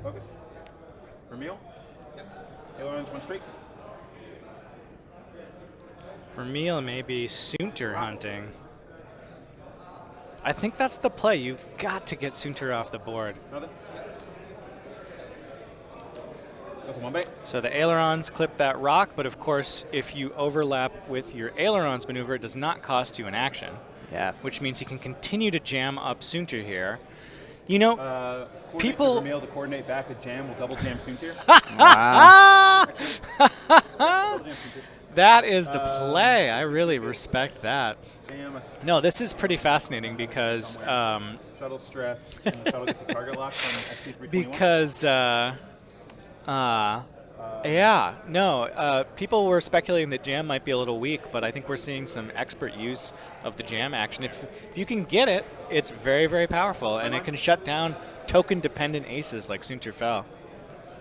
Focus. Vermeil. Yep. Ailerons 1 straight. Vermeil may be Soontir hunting. I think that's the play. You've got to get Soontir off the board. Nothing. That's a 1 bait. So the ailerons clip that rock, but of course, if you overlap with your ailerons maneuver, it does not cost you an action. Yes. Which means you can continue to jam up Soontir here. You know, people- Vermeil to coordinate back to jam. We'll double jam Soontir. Wow. Double jam Soontir. that is the play. I really respect that. Jam. No, this is pretty fascinating because Shuttle stress. And the shuttle gets a target lock from ST-321. because people were speculating that jam might be a little weak, but I think we're seeing some expert use of the jam action. If you can get it, it's very, very powerful, and it can shut down token-dependent aces like Soontir Fel.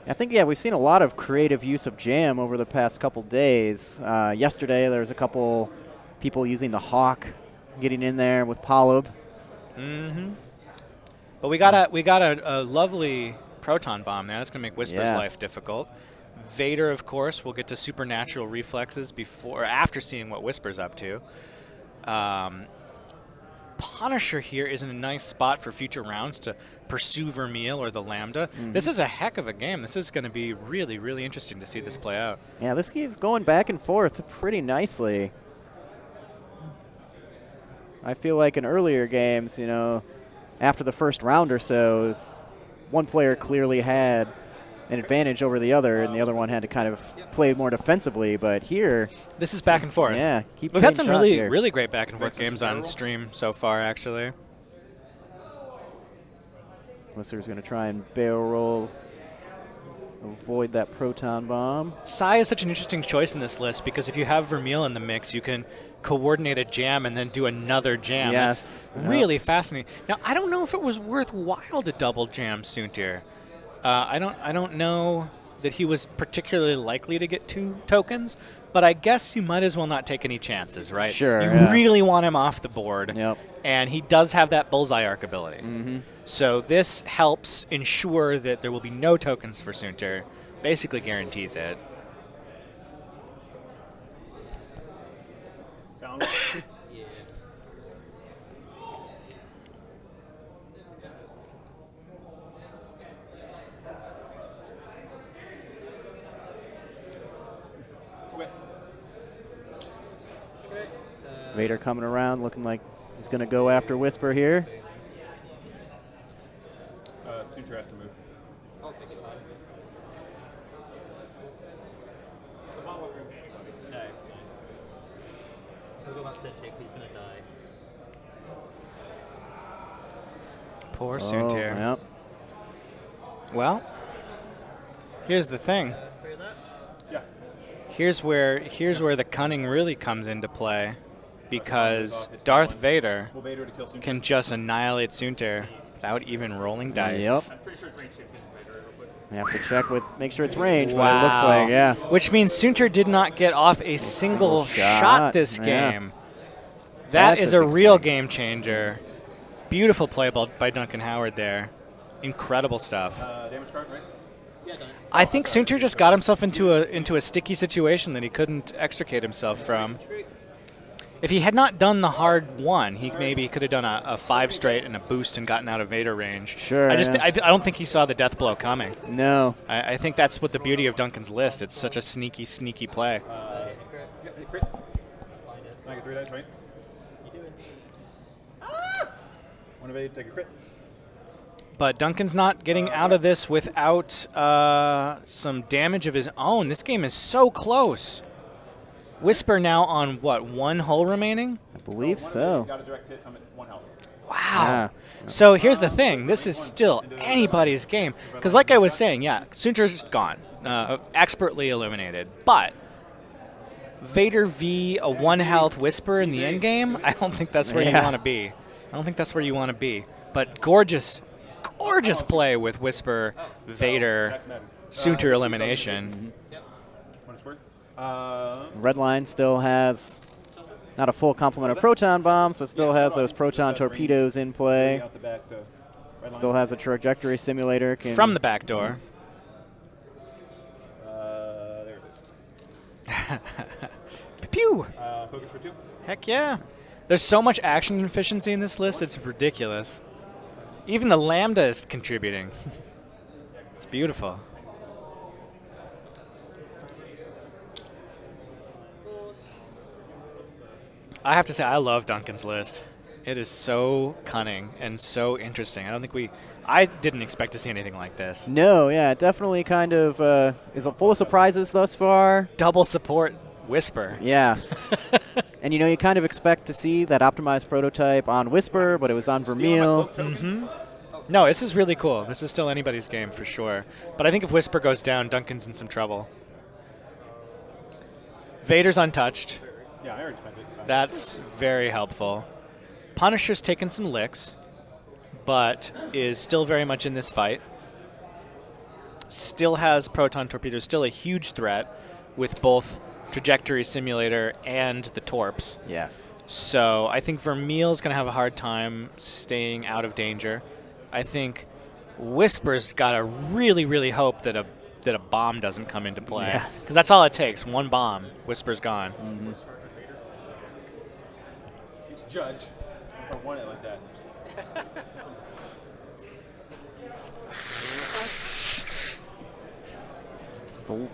I think, yeah, we've seen a lot of creative use of jam over the past couple days. Yesterday, there was a couple people using the Hawk, getting in there with Polub. Mm-hmm. But we got a lovely proton bomb there. That's going to make Whisper's life difficult. Vader, of course, will get to supernatural reflexes after seeing what Whisper's up to. Punisher here is in a nice spot for future rounds to pursue Vermeil or the Lambda. Mm-hmm. This is a heck of a game. This is going to be really, really interesting to see this play out. Yeah, this game's going back and forth pretty nicely. I feel like in earlier games, you know, after the first round or so, one player clearly had an advantage over the other, and the other one had to kind of play more defensively. But here, this is back and forth. Yeah, we've had some really, here. really great back and forth games on stream so far, actually. Whisper's going to try and barrel roll, avoid that proton bomb. Sai is such an interesting choice in this list because if you have Vermeil in the mix, you can coordinate a jam and then do another jam. Yes. That's really fascinating. Now, I don't know if it was worthwhile to double jam Soontir. I don't know that he was particularly likely to get 2 tokens, but I guess you might as well not take any chances, right? Sure, You yeah. really want him off the board. Yep. And he does have that bullseye arc ability. Mm-hmm. So this helps ensure that there will be no tokens for Sunter. Basically guarantees it. Down. Yeah. Okay. Okay. Vader coming around, looking like he's going to go after Whisper here. Suture has to move. I'll pick it up. No. We'll go back to Tick. He's going to die. Poor Oh, Sunter. yep. Well, here's the thing. Clear that. Yeah. Here's where the cunning really comes into play, because Darth Vader Well, Vader to kill Suture. can just annihilate Sunter without even rolling dice. Yep. I'm pretty sure it's range shift because it's Vader. Real quick. You have to check with, make sure it's range. What it looks like, yeah. Which means Sunter did not get off a single shot shot, this yeah. game. That That's is a a big real swing. game changer. Beautiful play by Duncan Howard there. Incredible stuff. Damage card, right? Yeah, done. I think Sunter just got himself into a sticky situation that he couldn't extricate himself from. If he had not done the hard one, he maybe could have done a 5 straight and a boost and gotten out of Vader range. Sure, I yeah. don't think he saw the death blow coming. No. I think that's what the beauty of Duncan's list. It's such a sneaky play. Yeah, crit. Find it. I get 3 dice, right? You do it. One evade, take a crit. But Duncan's not getting out of this without some damage of his own. This game is so close. Whisper now on what, 1 hull remaining? I believe One so. evade, got a direct hit, summon 1 health. Wow. Yeah. So here's the thing. This is still anybody's game. Because like I was saying, yeah, Sunter's gone. Expertly eliminated. But Vader v a 1 health Whisper in the end game, I don't think that's where you Yeah. want to be. I don't think that's where you want to be. But gorgeous play with Whisper, Vader, That matters. Sunter elimination. What it's worth. Red line still has not a full complement of proton bombs, but still has those proton torpedoes in play. Out the back, red line. Still has a trajectory simulator. From the back door. There it is. Pew! Focus for 2. Heck yeah. There's so much action efficiency in this list, it's ridiculous. Even the Lambda is contributing. It's beautiful. I have to say, I love Duncan's list. It is so cunning and so interesting. I didn't expect to see anything like this. No, yeah, it definitely kind of is full of surprises thus far. Double support Whisper. Yeah. And you kind of expect to see that optimized prototype on Whisper, but it was on Vermeil. No, this is really cool. This is still anybody's game for sure. But I think if Whisper goes down, Duncan's in some trouble. Vader's untouched. Yeah, I already spent it. So. That's very helpful. Punisher's taken some licks, but is still very much in this fight. Still has proton torpedoes, still a huge threat with both trajectory simulator and the torps. Yes. So I think Vermeil's going to have a hard time staying out of danger. I think Whisper's got to really hope that a bomb doesn't come into play. Yes. Because that's all it takes. 1 bomb, Whisper's gone. It's Judge. I want it like that. The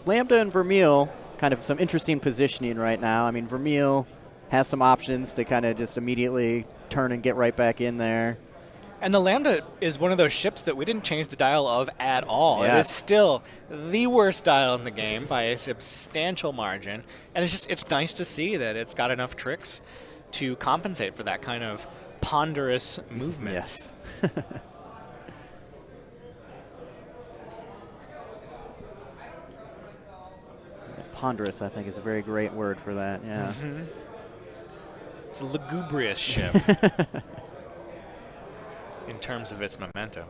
Lambda and Vermeil, kind of some interesting positioning right now. I mean, Vermeil has some options to kind of just immediately turn and get right back in there. And the Lambda is one of those ships that we didn't change the dial of at all. It is Yes. still the worst dial in the game by a substantial margin. And it's nice to see that it's got enough tricks to compensate for that kind of ponderous movement. Yes. Ponderous, I think, is a very great word for that. Yeah. It's a lugubrious ship in terms of its momentum.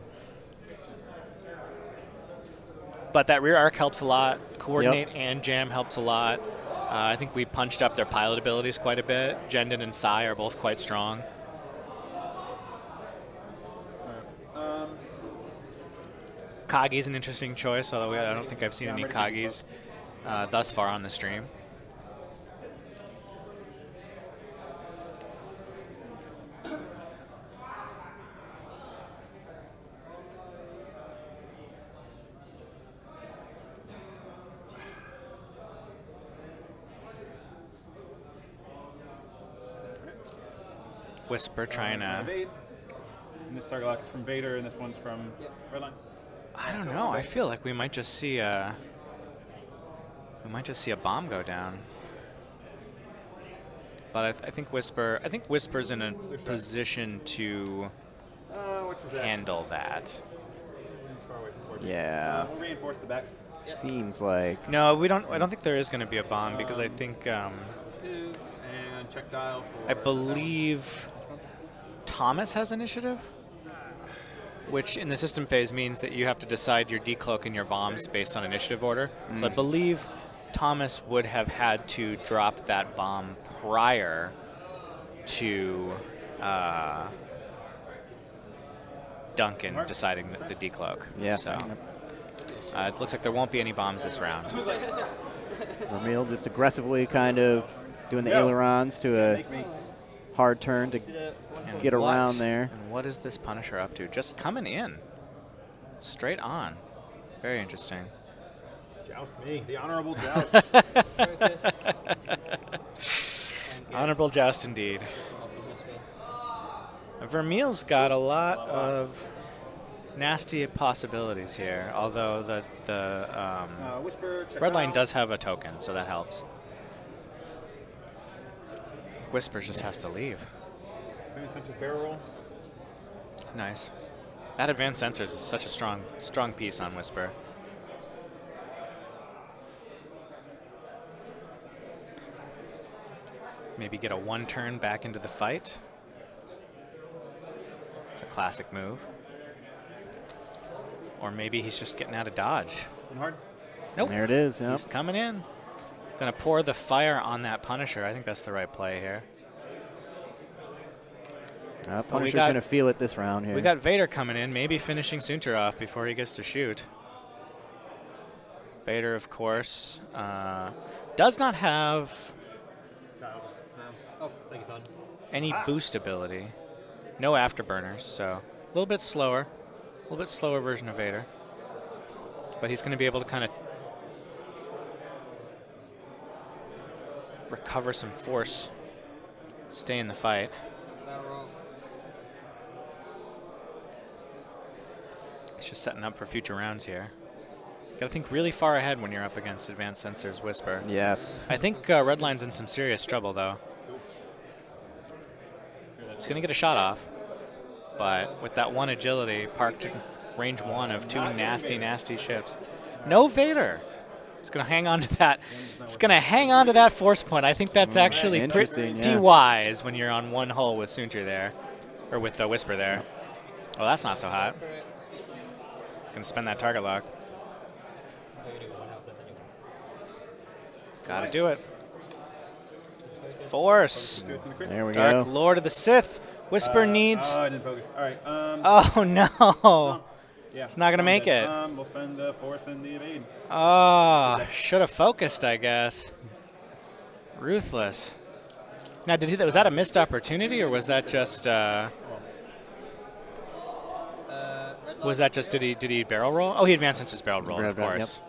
But that rear arc helps a lot. Coordinate and jam helps a lot. I think we punched up their pilot abilities quite a bit. Jendon and Sai are both quite strong. Kagi's an interesting choice, although I don't think I've seen any Kagis thus far on the stream. Whisper trying to... And this target lock is from Vader, and this one's from Redline. I don't know. I feel like we might just see a bomb go down. But I think Whisper's in a position to handle that. Yeah. We'll reinforce the back. Seems like. No, we don't. I don't think there is going to be a bomb because I think And check dial for I believe Thomas has initiative, which in the system phase means that you have to decide your decloak and your bombs based on initiative order. So I believe Thomas would have had to drop that bomb prior to Duncan deciding the decloak. Yeah. So it looks like there won't be any bombs this round. Vermeil just aggressively kind of doing the ailerons to a hard turn to get around there. And what is this Punisher up to? Just coming in. Straight on. Very interesting. Joust me, the honorable joust. Honorable joust indeed. Vermeil's got a lot of nasty possibilities here, although the Whisper, check Redline dial. does have a token, so that helps. Whisper just has to leave. Barrel roll. Nice. That advanced sensors is such a strong piece on Whisper. Maybe get a one turn back into the fight. It's a classic move. Or maybe he's just getting out of dodge. Hard. Nope. There it is. Yep. He's coming in. Gonna pour the fire on that Punisher. I think that's the right play here. Punisher's going to feel it this round here. We got Vader coming in, maybe finishing Sunter off before he gets to shoot. Vader, of course, does not have any boost ability. No afterburners, so a little bit slower version of Vader. But he's going to be able to kind of recover some force, stay in the fight. It's just setting up for future rounds here. You gotta think really far ahead when you're up against Advanced Sensors Whisper. Yes. I think Redline's in some serious trouble, though. He's gonna get a shot off, but with that one agility, parked in range one of two nasty ships. No Vader. It's gonna hang on to that. It's gonna hang on to that force point. I think that's actually pretty wise when you're on one hull with Sunter there, or with the Whisper there. Well, that's not so hot. Gonna spend that target lock. Gotta do it. Force. There we Dark go. Lord of the Sith. Whisper needs. Oh, I didn't focus. All right. Oh no. Yeah, It's not gonna make it. We'll spend force and the evade. Oh, should have focused, I guess. Ruthless. Now, was that a missed opportunity, or was that just? Did he barrel roll? Oh, he advanced since his barrel roll, of course.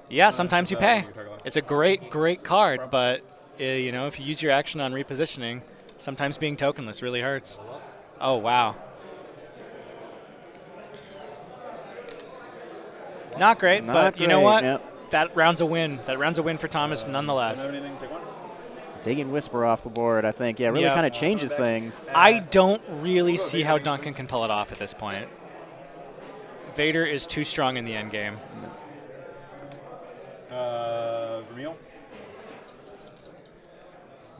Yeah, sometimes you pay. It's a great card, but you know, if you use your action on repositioning, sometimes being tokenless really hurts. Oh wow. Not great, but you know what? Yep. That round's a win. That round's a win for Thomas, nonetheless. Taking Whisper off the board, I think, really kind of changes things. I don't really see how Duncan can pull it off at this point. Vader is too strong in the end game. Vermeil.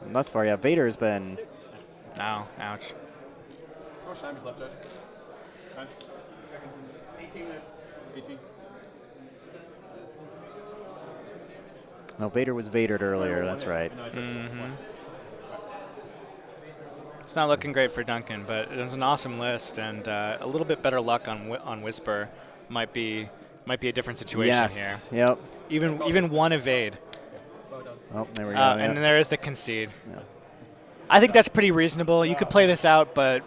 And thus far, yeah, Vader's been. No, ouch. How much time is left, Josh? Time? 18 minutes. 18. No, Vader was Vadered earlier. That's right. It's not looking great for Duncan, but it was an awesome list, and a little bit better luck on Whisper might be a different situation here. Yes. Yep. Even one evade, Oh, there we go. and then there is the concede. I think that's pretty reasonable. You could play this out, but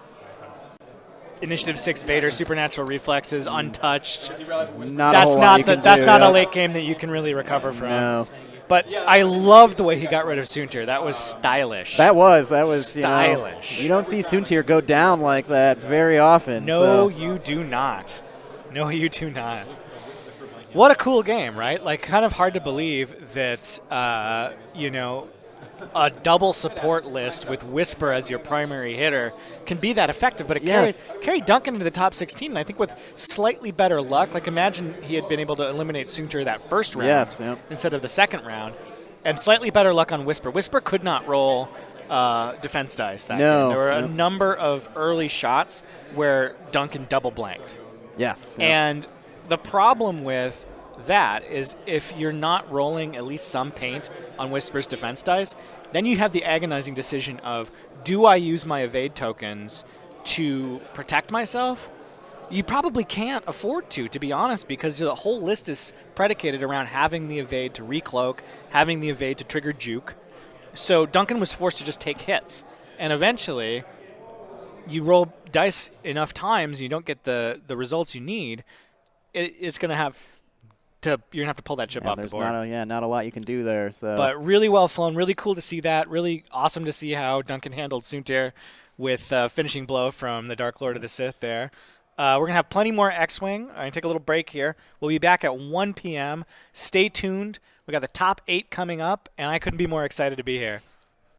Initiative 6 Vader, supernatural reflexes, untouched. Not a whole lot you can That's do, not a yep. late game that you can really recover from. No. But I love the way he got rid of Soontir. That was stylish. That was stylish. You don't see Soontir go down like that very often. No, so. you do not. No, you do not. What a cool game, right? Like, kind of hard to believe that, a double support list with Whisper as your primary hitter can be that effective, but it carried Duncan into the top 16, and I think with slightly better luck. Like, imagine he had been able to eliminate Soontir that first round instead of the second round, and slightly better luck on Whisper. Whisper could not roll defense dice that game. There were a number of early shots where Duncan double blanked. Yes. And the problem with that is if you're not rolling at least some paint on Whisper's defense dice, then you have the agonizing decision of, do I use my evade tokens to protect myself? You probably can't afford to be honest, because the whole list is predicated around having the evade to recloak, having the evade to trigger juke. So Duncan was forced to just take hits. And eventually, you roll dice enough times, you don't get the results you need, it's going to have you're going to have to pull that chip off the board. Not a lot you can do there. So. But really well flown, really cool to see that. Really awesome to see how Duncan handled Soontir with finishing blow from the Dark Lord of the Sith there. We're going to have plenty more X-Wing. I'm going to take a little break here. We'll be back at 1 p.m. Stay tuned. We got the top 8 coming up, and I couldn't be more excited to be here.